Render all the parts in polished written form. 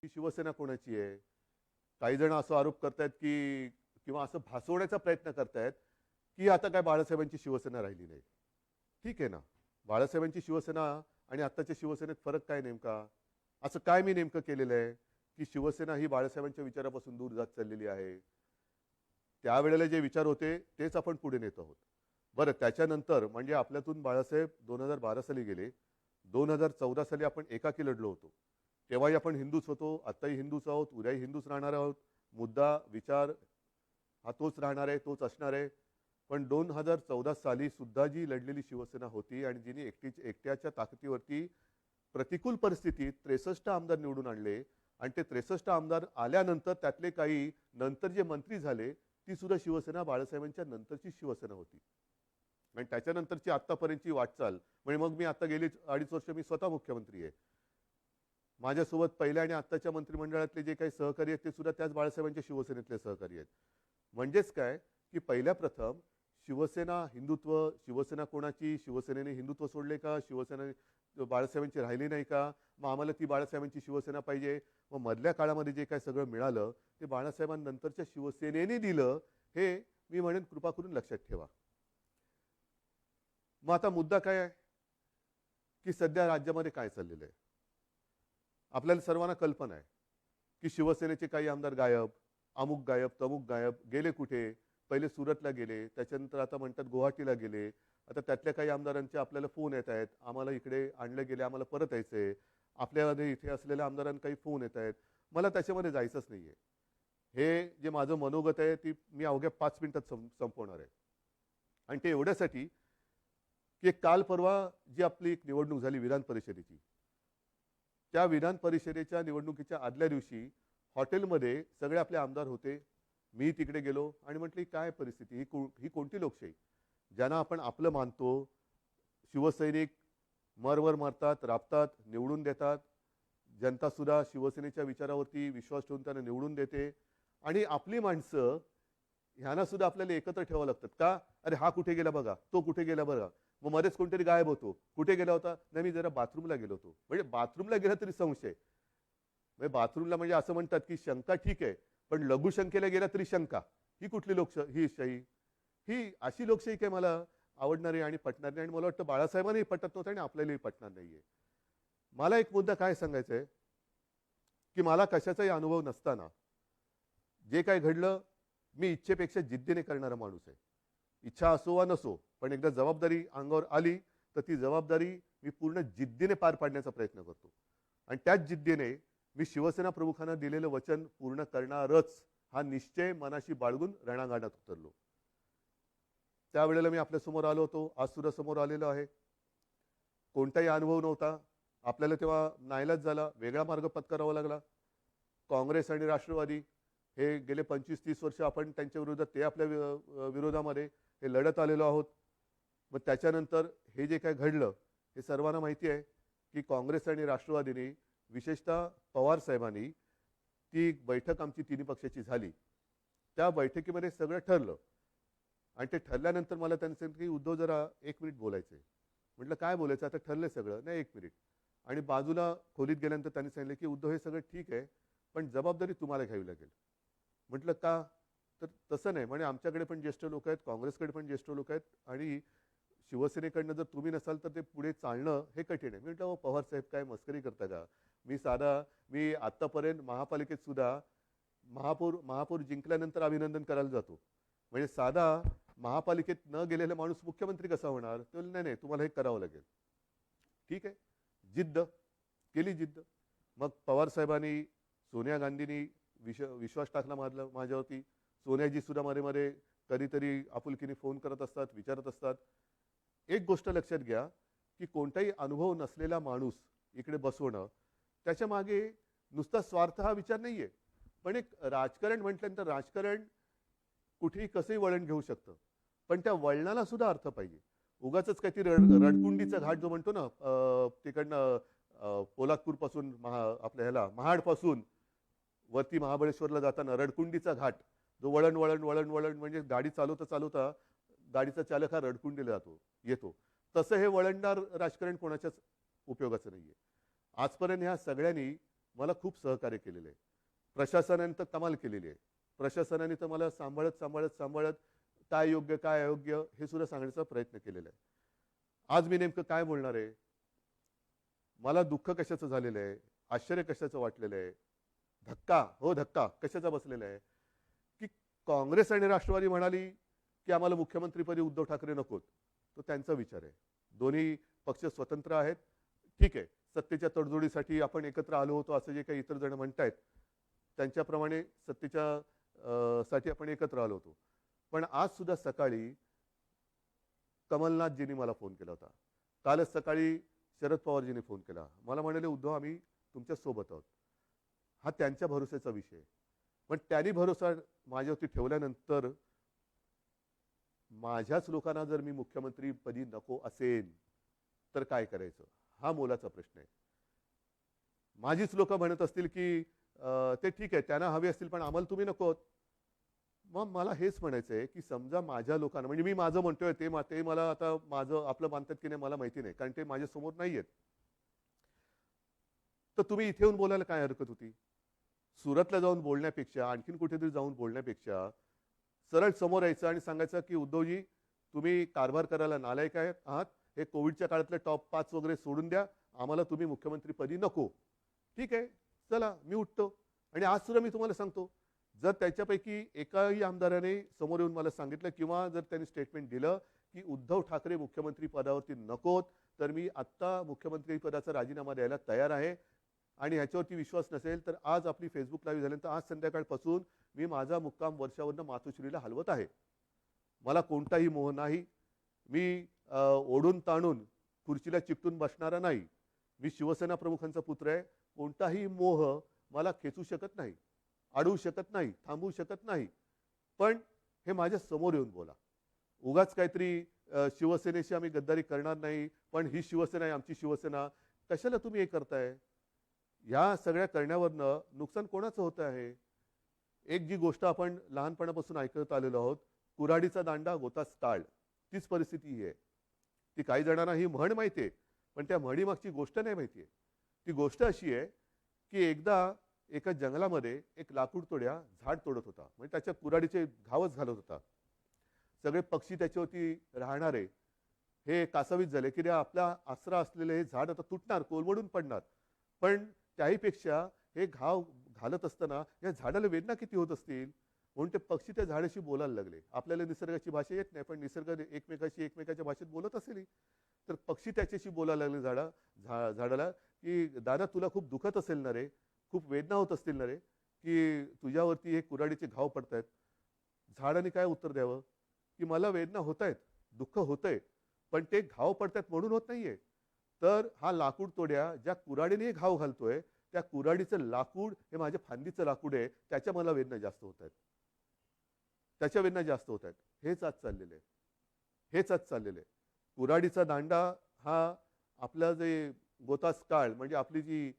ही शिवसेना कोणाची आहे? काही जण असा आरोप करतायत की किंवा असं भासवण्याचा प्रयत्न करतायत की आता काय बाळासाहेबांची शिवसेना राहिली नाही. ठीक आहे ना, बाळासाहेबांची शिवसेना आणि आत्ताच्या शिवसेनेत फरक काय नेमका? असं काय मी नेमकं केलेलं आहे की शिवसेना ही बाळासाहेबांच्या विचारापासून दूर जात चाललेली आहे? त्यावेळेला जे विचार होते तेच आपण पुढे नेत आहोत. बरं, त्याच्यानंतर म्हणजे आपल्यातून बाळासाहेब 2012 साली गेले. 2014 साली आपण एकाकी लढलो होतो. तेव्हाही आपण हिंदूच होतो, आत्ताही हिंदूच आहोत, उद्याही हिंदूच राहणार आहोत. मुद्दा, विचार हा तोच राहणार आहे, तोच असणार आहे. पण 2014 साली सुद्धा जी लढलेली शिवसेना होती आणि जिने एकट्याच्या ताकदीवरती प्रतिकूल परिस्थितीत 63 आमदार निवडून आणले आणि ते 63 आमदार आल्यानंतर त्यातले काही नंतर जे मंत्री झाले, ती सुद्धा शिवसेना बाळासाहेबांच्या नंतरची शिवसेना होती. आणि त्याच्यानंतरची आत्तापर्यंतची वाटचाल म्हणजे मग मी आता गेली 2.5 वर्ष मी स्वतः मुख्यमंत्री आहे. माझ्यासोबत पहिल्या आणि आत्ताच्या मंत्रिमंडळातले जे काही सहकारी आहेत ते सुद्धा त्याच बाळासाहेबांच्या शिवसेनेतले सहकारी आहेत. म्हणजेच काय की पहिल्या प्रथम शिवसेना हिंदुत्व, शिवसेना कोणाची, शिवसेनेने हिंदुत्व सोडले का, शिवसेना बाळासाहेबांची राहिली नाही का, मग आम्हाला ती बाळासाहेबांची शिवसेना पाहिजे. मग मधल्या काळामध्ये जे काय सगळं मिळालं ते बाळासाहेबांनंतरच्या शिवसेनेने दिलं, हे मी म्हणेन कृपा करून लक्षात ठेवा. मग आता मुद्दा काय आहे की सध्या राज्यामध्ये काय चाललेलं आहे. आपल्याला सर्वांना कल्पना आहे की शिवसेनेचे काही आमदार गायब, अमुक गायब, तमुक गायब, गेले कुठे. पहिले सुरतला गेले, त्याच्यानंतर आता म्हणतात गुवाहाटीला गेले. आता त्यातल्या काही आमदारांचे आपल्याला फोन येत आहेत, आम्हाला इकडे आणले गेले, आम्हाला परत यायचंय. आपल्यामध्ये इथे असलेल्या आमदारांना काही फोन येत आहेत. मला त्याच्यामध्ये जायचंच नाहीये. हे जे माझं मनोगत आहे ती मी अवघ्या 5 मिनिटात संपवणार आहे. आणि ते एवढ्यासाठी की काल परवा जी आपली एक निवडणूक झाली विधान परिषदेची, त्या विधान परिषदेच्या निवडणुकीच्या आदल्या दिवशी हॉटेलमध्ये सगळे आपले आमदार होते. मी तिकडे गेलो आणि म्हटलं काय परिस्थिती, ही कोणती लोकशाही? ज्यांना आपण आपलं मानतो, शिवसैनिक मरवर मरतात, राबतात, निवडून देतात. जनता सुद्धा शिवसेनेच्या विचारावरती विश्वास ठेवून त्यांना निवडून देते. आणि आपली माणसं ह्यांना सुद्धा आपल्याला एकत्र ठेवावं लागतात का? अरे हा कुठे गेला बघा, तो कुठे गेला बघा. मग मध्येच कोणतरी गायब होतो. कुठे गेला होता? नाही, मी जरा बाथरूमला गेलो होतो. म्हणजे बाथरूमला गेला तरी संशय. म्हणजे बाथरूमला म्हणजे असं म्हणतात की शंका ठीक आहे, पण लघुशंकेला गेला तरी शंका. ही कुठली ही शाही? ही अशी लोकशाही काय मला आवडणारी आणि पटणार नाही. आणि मला वाटतं बाळासाहेबांनाही पटत नव्हतं आणि आपल्यालाही पटणार नाहीये. मला एक मुद्दा काय सांगायचा आहे की मला कशाचाही अनुभव नसताना जे काय घडलं, मी इच्छेपेक्षा जिद्दीने करणारा माणूस आहे. इच्छा असो वा नसो, पण एकदा जबाबदारी अंगावर आली तर ती जबाबदारी मी पूर्ण जिद्दीने पार पाडण्याचा प्रयत्न करतो. आणि त्याच जिद्दीने मी शिवसेना प्रमुखांना दिलेलं वचन पूर्ण करणारच हा निश्चय मनाशी बाळगून रणांगणात उतरलो. त्यावेळेला मी आपल्यासमोर आलो होतो, आज सुद्धा समोर आलेलो आहे. कोणताही अनुभव नव्हता. आपल्याला तेव्हा नाईलाज झाला, वेगळा मार्ग पत्करावा लागला. काँग्रेस आणि राष्ट्रवादी हे गेले 25-30 वर्ष आपण त्यांच्या विरोधात, ते आपल्या विरोधामध्ये हे लढत आलेलो आहोत. मग त्याच्यानंतर हे जे काय घडलं हे सर्वांना माहिती आहे की काँग्रेस आणि राष्ट्रवादीने, विशेषतः पवार साहेबांनी, ती बैठक आमची तिन्ही पक्षाची झाली. त्या बैठकीमध्ये सगळं ठरलं आणि ते ठरल्यानंतर मला त्यांनी सांगितलं की उद्धव जरा 1 मिनिट बोलायचंय. म्हटलं काय बोलायचं? आता ठरलंय सगळं. नाही 1 मिनिट. आणि बाजूला खोलीत गेल्यानंतर त्यांनी सांगितलं की उद्धव हे सगळं ठीक आहे, पण जबाबदारी तुम्हाला घ्यावी लागेल. म्हटलं का? तर तसं नाही म्हणे, आमच्याकडे पण ज्येष्ठ लोक आहेत, काँग्रेसकडे पण ज्येष्ठ लोक आहेत आणि शिवसेनेकडनं जर तुम्ही नसाल तर ते पुढे चालणं हे कठीण आहे. मी म्हटलं पवार साहेब काय मस्करी करता का? मी आतापर्यंत महापालिकेत सुद्धा महापौर जिंकल्यानंतर अभिनंदन करायला जातो. म्हणजे साधा महापालिकेत न गेलेला माणूस मुख्यमंत्री कसा होणार? ते बोलले नाही नाही, तुम्हाला हे करावं लागेल. ठीक आहे, जिद्द केली, जिद्द. मग पवार साहेबांनी, सोनिया गांधींनी विश्वास टाकला माझ्यावरती. सोनियाजी सुद्धा मध्ये मध्ये कधीतरी आपुलकीने फोन करत असतात, विचारत असतात. एक गोष्ट लक्षात घ्या की कोणताही अनुभव नसलेला माणूस इकडे बसवणं, त्याच्या मागे नुसता स्वार्थ हा विचार नाहीये. पण एक राजकारण म्हटल्यानंतर राजकारण कुठेही कसंही वळण घेऊ शकतं, पण त्या वळणाला सुद्धा अर्थ पाहिजे. उगाच काहीतरी रडकुंडीचा घाट जो म्हणतो ना, तिकडनं पोलादपूर पासून आपल्या ह्याला महाड पासून वरती महाबळेश्वरला जाताना रडकुंडीचा घाट, जो वळण वळण वळण वळण म्हणजे गाडी चालवता चालवता गाडीचा चालक हा रडकुंडीला येतो. तसं हे वळणदार राजकारण कोणाच्याच उपयोगाचं नाहीये. आजपर्यंत ह्या सगळ्यांनी मला खूप सहकार्य केलेलं आहे. प्रशासनाने तर कमाल केलेली आहे. प्रशासनाने तर मला सांभाळत काय योग्य काय अयोग्य हे सुद्धा सांगण्याचा प्रयत्न केलेला आहे. आज मी नेमकं काय बोलणार आहे? मला दुःख कशाचं झालेलं आहे? आश्चर्य कशाचं वाटलेलं आहे? धक्का कशाचा बसलेला आहे? की काँग्रेस आणि राष्ट्रवादी म्हणाली की आम्हाला मुख्यमंत्रीपदी उद्धव ठाकरे नकोत. तो त्यांचा विचार आहे. दोन्ही पक्ष स्वतंत्र आहेत. ठीक आहे, सत्तेच्या तडजोडीसाठी आपण एकत्र आलो होतो असं जे काही इतर जण म्हणतायत, त्यांच्याप्रमाणे साठी आपण एकत्र आलो होतो. पण आज सुद्धा सकाळी कमलनाथजींनी मला फोन केला होता. कालच सकाळी शरद पवारजींनी फोन केला. मला म्हणाले, उद्धव आम्ही तुमच्या सोबत आहोत. हा त्यांच्या भरोश्याचा विषय आहे. पण त्यांनी भरोसा माझ्यावरती ठेवल्यानंतर माझ्याच लोकांना जर मी मुख्यमंत्रीपदी नको असेल तर काय करायचं? हा मोलाचा प्रश्न आहे. माझीच लोक म्हणत असतील की ते ठीक आहे, त्यांना हवे असतील पण आम्हाला तुम्ही नकोत. मग मला हेच म्हणायचं आहे की समजा माझ्या लोकांना, म्हणजे मी माझं म्हणतोय ते मला आता माझं आपलं मानतात की नाही मला माहिती नाही, कारण ते माझ्यासमोर नाही आहेत. तर तुम्ही इथे येऊन बोलायला काय हरकत होती? सुरतला जाऊन बोलण्यापेक्षा, आणखीन कुठेतरी जाऊन बोलण्यापेक्षा सरळ समोर यायचं आणि सांगायचं की उद्धवजी तुम्ही कारभार करायला नालायक आहात. हे कोविडच्या काळातले टॉप 5 वगैरे सोडून द्या. आम्हाला तुम्ही मुख्यमंत्रीपदी नको. ठीक आहे, चला मी उठतो. आणि आज सुद्धा मी तुम्हाला सांगतो, जर त्याच्यापैकी एकाही आमदाराने समोर येऊन मला सांगितलं किंवा जर त्यांनी स्टेटमेंट दिलं की उद्धव ठाकरे मुख्यमंत्री पदावरती नकोत, तर मी आत्ता मुख्यमंत्री पदाचा राजीनामा द्यायला तयार आहे. आणि ह्याच्यावरती विश्वास नसेल तर आज आपली फेसबुक लाईव्ह झाल्यानंतर आज संध्याकाळपासून मी माझा मुक्काम वर्षावरनं मातोश्रीला हलवत आहे. मला कोणताही मोह नाही. मी ओढून ताणून खुर्चीला चिकटून बसणारा नाही. मी शिवसेना प्रमुखांचा पुत्र आहे. कोणताही मोह मला खेचू शकत नाही, अडवू शकत नाही, थांबवू शकत नाही. पण हे माझ्या समोर येऊन बोला. उगाच काहीतरी शिवसेनेशी आम्ही गद्दारी करणार नाही, पण ही शिवसेना आहे आमची शिवसेना, कशाला तुम्ही हे करताय? या सगळ्या करण्यावरनं नुकसान कोणाचं होतं आहे? एक जी गोष्ट आपण लहानपणापासून ऐकत आलेलो आहोत, कुऱ्हाडीचा दांडा गोतास टाळ, तीच परिस्थिती ही आहे. ती काही जणांना ही म्हण माहिती आहे, पण त्या म्हणीमागची गोष्ट नाही माहिती आहे. ती गोष्ट अशी आहे की एकदा एका जंगलामध्ये एक लाकूड तोड्या झाड तोडत होता, म्हणजे त्याच्या कुऱ्हाडीचे घावच घालत होता. सगळे पक्षी त्याच्यावरती राहणारे हे कासावीस झाले की आपला आसरा असलेले हे झाड आता तुटणार, कोलमडून पडणार. पण त्याहीपेक्षा हे घाव घालत असताना या झाडाला वेदना किती होत असतील, म्हणून ते पक्षी त्या झाडाशी बोलायला लागले. आपल्याला निसर्गाची भाषा येत नाही, पण निसर्ग एकमेकाच्या भाषेत बोलत असेल. तर पक्षी त्याच्याशी बोलायला लागले झाडाला की दादा तुला खूप दुखत असेल ना रे, खूप वेदना होत असतील ना रे, की तुझ्यावरती हे कुऱ्हाडीचे घाव पडतायत. झाडाने काय उत्तर द्यावं की मला वेदना होत आहेत, दुःख होतंय, पण ते घाव पडतायत म्हणून होत नाहीये. तर हा लाकूड तोड्या ज्या कुऱ्हाडीने घाव घालतोय, त्या कुऱ्हाडीचं लाकूड हे माझ्या फांदीचं लाकूड आहे, त्याच्या मला वेदना जास्त होत आहेत, त्याच्या वेदना जास्त होत आहेत. हेच आज चाललेलं आहे. कुऱ्हाडीचा दांडा हा आपला जे गोतास काळ, म्हणजे आपली जी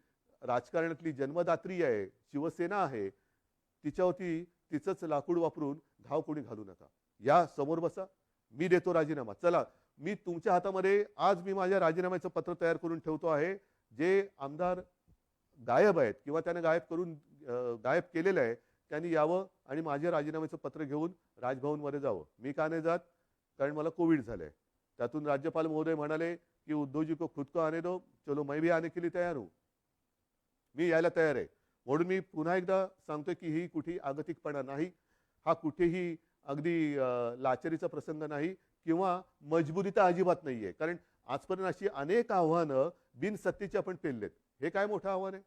राजकारणातली जन्मदात्री आहे, शिवसेना आहे, तिच्यावरती तिचंच लाकूड वापरून घाव कोणी घालू नका. या समोर बसा, मी देतो राजीनामा. चला, मी तुमच्या हातामध्ये आज मी माझ्या राजीनाम्याचं पत्र तयार करून ठेवतो आहे. जे आमदार गायब आहेत किंवा त्याने गायब केलेलं आहे, त्यांनी यावं आणि माझ्या राजीनाम्याचं पत्र घेऊन राजभवनमध्ये जावं. मी का नाही जात? कारण मला कोविड झालंय. त्यातून राज्यपाल महोदय म्हणाले की उद्धवजी को खुद को आने दो, चलो मैं भी आने के लिए तैयार हूं. मी यायला तयार आहे. म्हणून मी पुन्हा एकदा सांगतोय की ही कुठेही आगतिकपणा नाही, हा कुठेही अगदी लाचारीचा प्रसंग नाही किंवा मजबुरी तर अजिबात नाहीये. कारण आजपर्यंत अशी अनेक आव्हानं बिनसत्तेची आपण पेललेत. हे काय मोठं आव्हान आहे?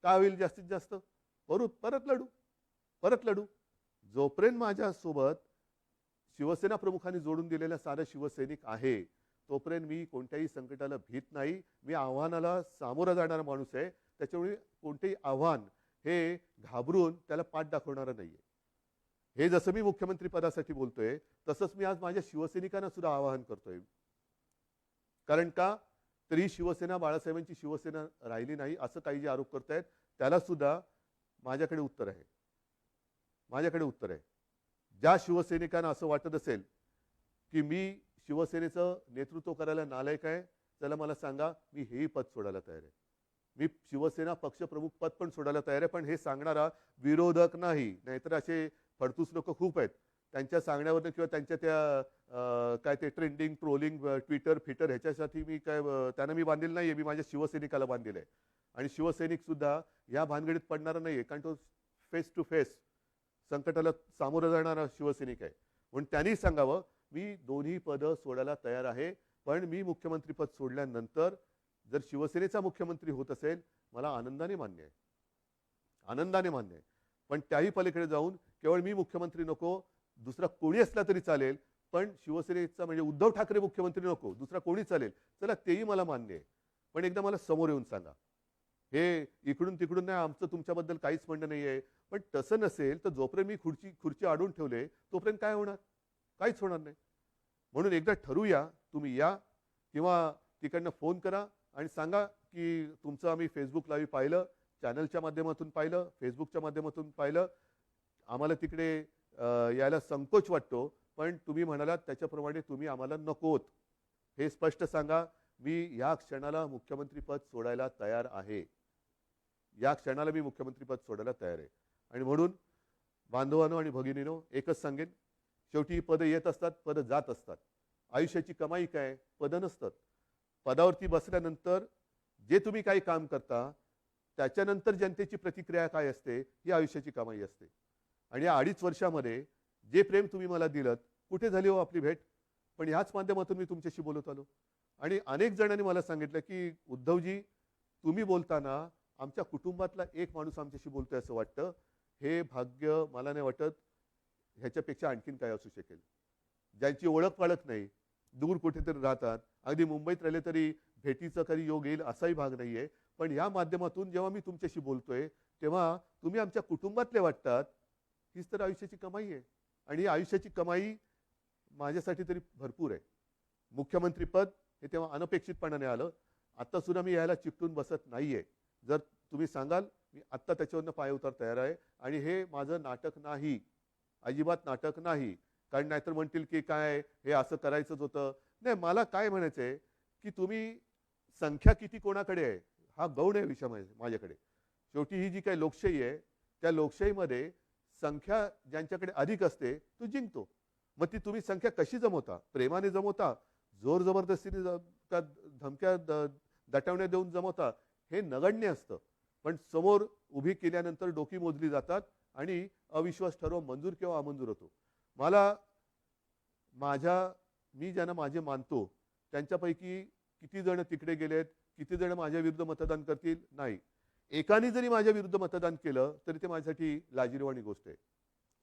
काय होईल जास्तीत जास्त? परत लढू. जोपर्यंत माझ्यासोबत शिवसेना प्रमुखांनी जोडून दिलेला सारा शिवसैनिक आहे, तोपर्यंत मी कोणत्याही संकटाला भीत नाही. मी आव्हानाला सामोरा जाणारा माणूस आहे. त्याच्यामुळे कोणतेही आव्हान हे घाबरून त्याला पाठ दाखवणारा नाहीये. हे जसं मी मुख्यमंत्री पदासाठी बोलतोय, तसंच मी आज माझ्या शिवसैनिकांना सुद्धा आवाहन करतोय. कारण का तर ही शिवसेना बाळासाहेबांची शिवसेना राहिली नाही असं काही जे आरोप करतायत, त्याला सुद्धा माझ्याकडे उत्तर आहे. ज्या शिवसैनिकांना असं वाटत असेल की मी शिवसेनेचं नेतृत्व करायला नालायक आहे, त्याला मला सांगा, मी हेही पद सोडायला तयार आहे. मी शिवसेना पक्षप्रमुख पद पण सोडायला तयार आहे, पण हे सांगणारा विरोधक नाही. नाहीतर असे फडतूस लोक खूप आहेत. त्यांच्या सांगण्यावरनं किंवा त्यांच्या त्या काय ते ट्रेंडिंग, ट्रोलिंग, ट्विटर, फिटर ह्याच्यासाठी मी काय त्यांना मी बांधलेलं नाहीये. मी माझ्या शिवसैनिकाला बांधलेलं आहे. आणि शिवसैनिक सुद्धा या भानगडीत पडणारा नाहीये, कारण तो फेस टू फेस संकटाला सामोरं जाणारा शिवसैनिक आहे. म्हणून त्यांनी सांगावं, मी दोन्ही पदं सोडायला तयार आहे, पण मी मुख्यमंत्रीपद सोडल्यानंतर जर शिवसेनेचा मुख्यमंत्री होत असेल, मला आनंदाने मान्य आहे. आनंदाने मान्य आहे. पण त्याही पलीकडे जाऊन केवळ मी मुख्यमंत्री नको, दुसरा कोणी असला तरी चालेल, पण शिवसेनेचा म्हणजे उद्धव ठाकरे मुख्यमंत्री नको, दुसरा कोणी चालेल. चला तेही मला मान्य आहे. पण एकदा मला समोर येऊन सांगा. हे इकडून तिकडून नाही, आमचं तुमच्याबद्दल काहीच म्हणणं नाहीये. पण तसं नसेल तर जोपर्यंत मी खुर्ची अडवून ठेवले, तोपर्यंत काय होणार? काहीच होणार नाही. म्हणून एकदा ठरवूया, तुम्ही या किंवा तिकडनं फोन करा आणि सांगा की तुमचं आम्ही फेसबुक लाईव्ह पाहिलं, चॅनलच्या माध्यमातून पाहिलं, फेसबुकच्या माध्यमातून पाहिलं. आम्हाला तिकडे यायला संकोच वाटतो, पण तुम्ही म्हणालात त्याच्याप्रमाणे तुम्ही आम्हाला नकोत. हे स्पष्ट सांगा. मी या क्षणाला मुख्यमंत्रीपद सोडायला तयार आहे. या क्षणाला मी मुख्यमंत्रीपद सोडायला तयार आहे. आणि म्हणून बांधवांनो आणि भगिनीनो एकच सांगेन, शेवटी ही पदं येत असतात, पदं जात असतात. आयुष्याची कमाई काय? पदं नसतात. पदावरती बसल्यानंतर जे तुम्ही काही काम करता, त्याच्यानंतर जनतेची प्रतिक्रिया काय असते, ही आयुष्याची कमाई असते. आणि या 2.5 वर्षामध्ये जे प्रेम तुम्ही मला दिलत, कुठे झाली हो आपली भेट? पण ह्याच माध्यमातून मी तुमच्याशी बोलत आलो. आणि अनेक जणांनी मला सांगितलं की उद्धवजी, तुम्ही बोलताना आमच्या कुटुंबातला एक माणूस आमच्याशी बोलतोय असं वाटतं. हे भाग्य मला नाही वाटत ह्याच्यापेक्षा आणखीन काय असू शकेल. ज्यांची ओळख पाळख नाही, दूर कुठेतरी राहतात, अगदी मुंबईत राहिले तरी भेटीचा कधी योग येईल असाही भाग नाहीये. पण या माध्यमातून जेव्हा मी तुमच्याशी बोलतोय, तेव्हा तुम्ही आमच्या कुटुंबातले वाटतात. हीच तर आयुष्याची कमाई आहे. आणि आयुष्याची कमाई माझ्यासाठी तरी भरपूर आहे. मुख्यमंत्रीपद हे तेव्हा अनपेक्षितपणाने आलं. आत्ता सुद्धा मी यायला चिकटून बसत नाहीये. जर तुम्ही सांगाल, मी आत्ता त्याच्यावरनं पाय उतार तयार आहे. आणि हे माझं नाटक नाही, अजिबात नाटक नाही. कारण नाहीतर म्हणतील की काय हे असं करायचंच होतं. नाही, मला काय म्हणायचंय की तुम्ही संख्या किती कोणाकडे आहे हा गौण आहे विषय माझ्याकडे. शेवटी ही जी काही लोकशाही आहे, त्या लोकशाहीमध्ये संख्या ज्यांच्याकडे अधिक असते तो जिंकतो. मग ती तुम्ही संख्या कशी जमवता? प्रेमाने जमवता, जोर जबरदस्तीने त्या धमक्या दटवण्या देऊन जमवता, हे नगण्य असतं. पण समोर उभी केल्यानंतर डोकी मोजली जातात आणि अविश्वास ठराव मंजूर किंवा अमंजूर होतो. मला मी ज्यांना माझे मानतो त्यांच्यापैकी किती जण तिकडे गेलेत, किती जण माझ्या विरुद्ध मतदान करतील, नाही. एकाने जरी माझ्या विरुद्ध मतदान केलं तरी ते माझ्यासाठी लाजिरवाणी गोष्ट आहे.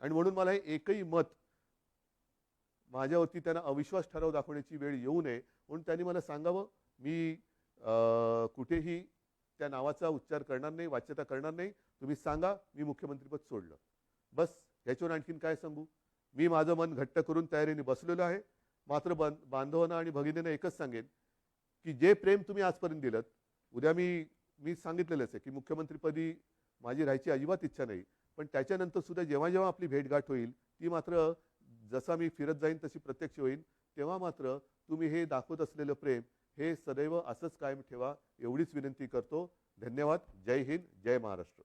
आणि म्हणून मला हे एकही मत माझ्यावरती त्यांना अविश्वास ठराव दाखवण्याची वेळ येऊ नये, म्हणून त्यांनी मला सांगावं. मी कुठेही त्या नावाचा उच्चार करणार नाही, वाच्यता करणार नाही. तुम्ही सांगा मी मुख्यमंत्रीपद सोडलं, बस. ह्याच्यावर आणखीन काय सांगू? मी माझं मन घट्ट करून तयारीने बसलेलो आहे. मात्र बांधवांना आणि भगिनींना एकच सांगेन की जे प्रेम तुम्ही आजपर्यंत दिलं, उद्या मी सांगितलेलंच आहे की मुख्यमंत्रीपदी माझी राहायची अजिबात इच्छा नाही. पण त्याच्यानंतर सुद्धा जेव्हा जेव्हा आपली भेटगाठ होईल, ती मात्र जसा मी फिरत जाईन तशी प्रत्यक्ष होईल. तेव्हा मात्र तुम्ही हे दाखवत असलेलं प्रेम हे सदैव असंच कायम ठेवा, एवढीच विनंती करतो. धन्यवाद. जय हिंद, जय महाराष्ट्र.